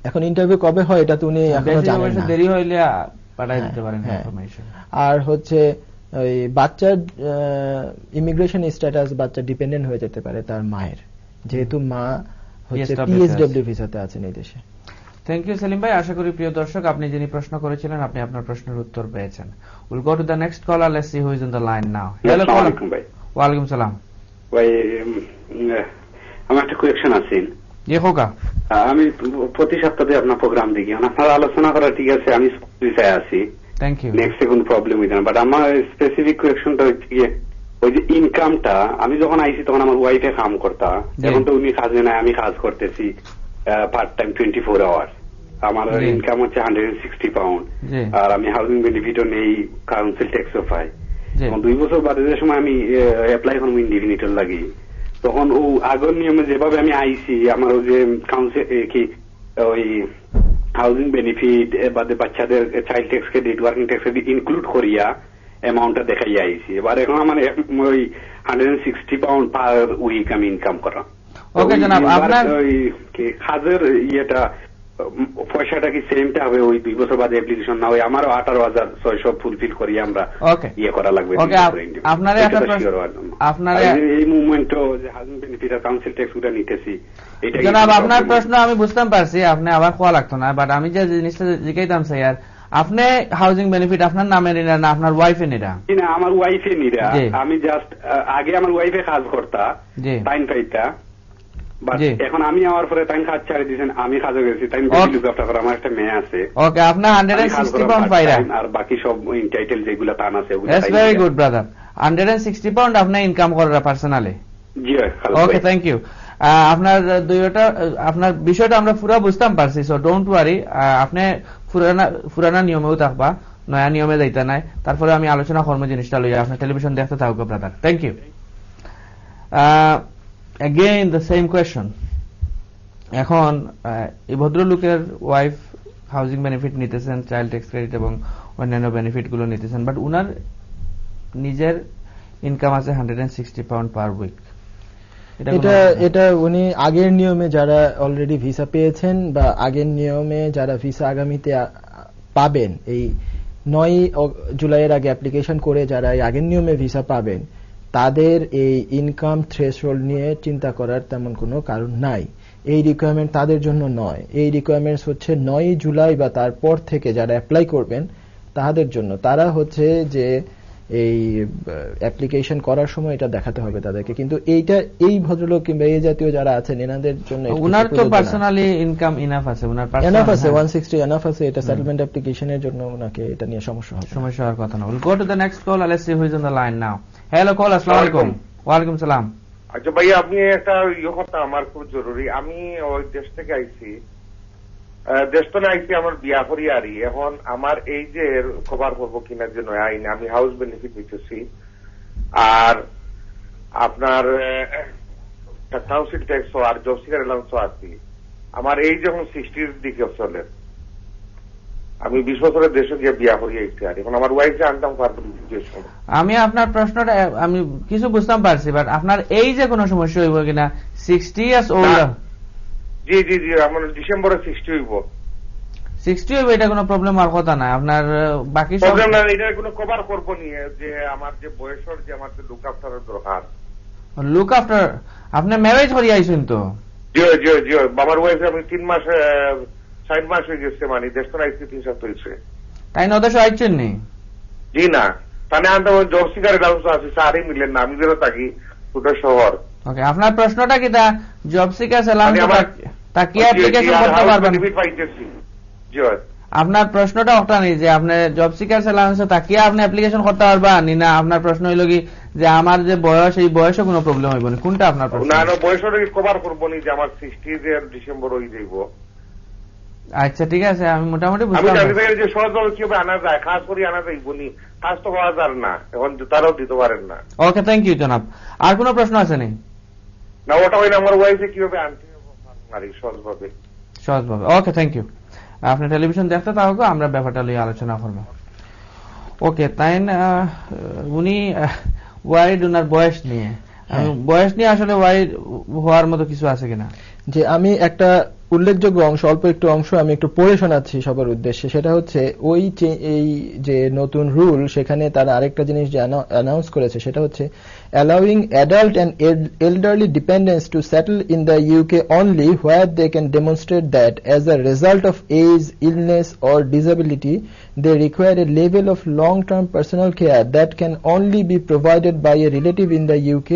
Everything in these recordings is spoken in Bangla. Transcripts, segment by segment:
এখন ইন্টারভিউ কবে হয় এটা তো উনি এখনো জানেন না, দেরি হইলে পাঠাই দিতে পারেন ইনফরমেশন। আর হচ্ছে ওই বাচ্চার ইমিগ্রেশন স্ট্যাটাস বাচ্চা ডিপেন্ডেন্ট হয়ে যেতে পারে তার মায়ের, যেহেতু মা হচ্ছে পিএসডব্লিউ ভিসাতে আছেন এই দেশে। থ্যাংক ইউ সেলিম ভাই। আশা করি প্রিয় দর্শক আপনি যিনি প্রশ্ন করেছিলেন আপনি আপনার প্রশ্নের উত্তর পেয়েছেন। Will go to the next caller, let's see who is in the line now. Hello caller. ওয়া আলাইকুম সালাম ভাই, আমার একটা কোয়েকশন আছে। জি হোকা। আমি প্রতি সপ্তাহে আপনার প্রোগ্রাম দেখি, আপনার আলোচনা করা ঠিক আছে, আমি বিষয়ে আছি, থ্যাংক ইউ, নেক্সট কোনো প্রবলেম হইছে না, বাট আমার স্পেসিফিক কোয়েকশনটা হচ্ছে গিয়ে ওই যে ইনকামটা, আমি যখন আইছি তখন আমার ওয়াইফে কাম করতা, এখন তো উনি কাজে নাই, আমি কাজ করতেছি পার্ট টাইম 24 আওয়ার, আমার ইনকাম হচ্ছে 160 পাউন্ড, আর আমি হাউজিং বেনিফিটও নেই, কাউন্সিল ট্যাক্সও পাই। 2 বছর বাদে যে সময় আমি অ্যাপ্লাই করবো ইনডিফিনিটর লাগি, তখন ও আগের নিয়মে যেভাবে আমি আইছি আমার ওই যে কাউন্সিল কি ওই হাউজিং বেনিফিট বাদে বাচ্চাদের child tax credit, working tax credit include করিয়া অ্যামাউন্টটা দেখাই আইছি। এবার এখন আমার ওই 160 পাউন্ড পার উইক আমি ইনকাম করা। ওকে জনাব, আপনার ওই কাজের ইয়েটা পয়সাটা কি সেমটা হবে ওই 2 বছর বাদে অ্যাপ্লিকেশন না হয় আমারও 18,600 ফুলফিল করি আমরা ইয়ে করা লাগবে। এই মুভমেন্টও যে হাউজিং বেনিফিট আর কাউন্সিল ট্যাক্স গুলো নিতেছি, এটা জনাব আপনার প্রশ্ন আমি বুঝতে পারছি, আপনি আবার খোয়া লাগতো না, বাট আমি যে জিনিসটা জিজ্ঞাইতাম স্যার, আপনি হাউজিং বেনিফিট আপনার নামে নিরা না আপনার ওয়াইফে নিরা? না, আমার ওয়াইফে নিরা। আমি জাস্ট আগে আমার ওয়াইফে কাজ করতা, টাইম পাইতা, এখন আমি আমার পরে টাইম কাজ ছাড়ে দিয়েছেন, আমি কাজে গেছি, টাইম লুক আফটার করা, আমার একটা মেয়ে আছে। ওকে, আপনার 160 পাউন্ড পাইরা, আর বাকি সব ইনটাইটেল যেগুলো টান আছে ওগুলো। That's very good brother. 160 pound আপনি ইনকাম করার পার্সোনালি? জি। Okay, thank you. আপনার দুইটা আপনার বিষয়টা আমরা পুরো বুঝতাম পারছি, সো ডোন্ট ওয়ারি। আপনি পুরানা নিয়মেও থাকবা, নয়া নিয়মে যাইতা নাই, তারপরে আমি আলোচনা করবো জিনিসটা লইয়া। আপনার টেলিভিশন দেখতে থাকবো brother, thank you. Again the same question. এখন এই ভদ্রলোকের ওয়াইফ হাউজিং বেনিফিট নিতেছেন, চাইল্ড ট্যাক্স ক্রেডিট এবং অন্যান্য বেনিফিট গুলো নিতেছেন, বাট উনার নিজের ইনকাম আছে 160 পাউন্ড পার উইক। এটা উনি আগের নিয়মে যারা অলরেডি ভিসা পেয়েছেন বা আগের নিয়মে যারা ভিসা আগামীতে পাবেন, এই 9 জুলাইয়ের আগে অ্যাপ্লিকেশন করে যারা এই আগের নিয়মে ভিসা পাবেন, তাদের এই ইনকাম থ্রেশহোল্ড নিয়ে চিন্তা করার তেমন কোনো কারণ নাই। এই রিকোয়ারমেন্ট তাদের জন্য নয়, এই রিকোয়ারমেন্টস হচ্ছে 9 জুলাই বা তারপর থেকে যারা অ্যাপ্লাই করবেন তাদের জন্য। তারা হচ্ছে যে এই অ্যাপ্লিকেশন করার সময় এটা দেখাতে হবে তাদেরকে, কিন্তু এইটা এই ভদ্রলোক কিংবা এই জাতীয় যারা আছেন এনাদের জন্য উনার তো পার্সোনালি ইনকাম ইনাফ আছে, উনার এনাফ আছে, 160 এনাফ আছে, এটা সেটেলমেন্ট অ্যাপ্লিকেশনের জন্য উনাকে এটা নিয়ে সমস্যা হওয়ার কথা না। Will go to the next call, let's see who is on the line now. Hello call, আসসালামু আলাইকুম। ওয়া আলাইকুম সালাম। আচ্ছা ভাই, আপনি একটা কথা আমার খুব জরুরি। আমি ওই দেশ থেকে আইছি, দেশ তো না আইছি আমার বিয়া করি আরই। এখন আমার এই যে কভার করবো কিনার জন্য আইন, আমি হাউস বেনিফিট দিতেছি আর আপনার কাউন্সিল ট্যাক্স আর জব সিকার অ্যালাউন্সও আছি। আমার এই যখন 60-র দিকে চলে, আমি 20 বছরের দেশে গিয়ে বিয়া করি আইছি, আর এখন আমার ওয়াইফে আনতাম পারবো। আমি আপনার প্রশ্নটা আমি কিছু বুঝতাম পারছি, বাট আপনার এই যে কোনো সমস্যা হইব কিনা 60 ইয়ার্স ওল্ড? জি জি জি, আমার ডিসেম্বরে 60 হইব। 60 হইব, এটা কোনো প্রবলেম আর কথা না। আপনার বাকি প্রবলেম না, এটা কোনো কভার করবো নিয়ে যে আমার যে বয়সের যে আমার যে লুক আফটারের দরকার। লুক আফটার আপনি ম্যারেজ করি আইছেন তো? জি জি জি, বাবার ওয়াইফে আমি 3 মাস 7 মাস হয়ে গেছে, মানে দেশ তো আইসি 3 সপ্তাহ হয়েছে। তাই না, দেশ আইছেন নি? জি না, তাহলে আনতে জব সিকার অ্যালাউন্স আছে, সারি মিলেন না, আমি যেন থাকি ছোট শহর। ওকে, আপনার প্রশ্নটা কি তা জব সিকার অ্যালাউন্স তা কি অ্যাপ্লিকেশন করতে পারবেন? আপনার প্রশ্নটা ওটা নেই যে আপনি জব সিকার অ্যালাউন্স তা কি আপনি অ্যাপ্লিকেশন করতে পারবেন না? আপনার প্রশ্ন হইল কি যে আমার যে বয়স, এই বয়সে কোনো প্রবলেম হইব না? কোনটা আপনার প্রশ্ন? না না, বয়সটা কভার করবো নি যে আমার 60 এর ডিসেম্বর হয়ে যাইব। আচ্ছা ঠিক আছে, আমি মোটামুটি বুঝলাম। আমি যে সহজভাবে কিভাবে আনা যায়, খাস করে আনা যাইব নি, কাজ তো হওয়া যায় না, এখন তারাও দিতে পারেন না। ওকে, থ্যাংক ইউ জনাব। আর কোনো প্রশ্ন আছে নি? না, ওটা হইলে আমার ওয়াইফে কিভাবে আনতে পারি সহজভাবে। ওকে, থ্যাংক ইউ। আপনি টেলিভিশন দেখতে থাকো, আমরা ব্যাপারটা নিয়ে আলোচনা করবো। ওকে, তাই উনি ওয়ারিড ওনার বয়স নিয়ে, বয়স নিয়ে আসলে ওয়ারিড হওয়ার মতো কিছু আছে কিনা? যে আমি একটা উল্লেখযোগ্য অংশ, অল্প একটু অংশ আমি একটু পড়ে শোনাচ্ছি সবার উদ্দেশ্যে। সেটা হচ্ছে এই যে নতুন রুল, সেখানে তারা আরেকটা জিনিস যে অ্যানাউন্স করেছে সেটা হচ্ছে allowing adult and elderly dependents to settle in the UK only where they can demonstrate that as a result of age, illness or disability they require a level of long-term personal care that can only be provided by a relative in the UK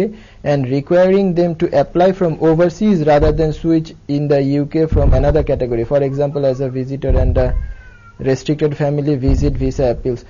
and requiring them to apply from overseas rather than switch in the UK from another category, for example as a visitor and a restricted family visit visa appeals.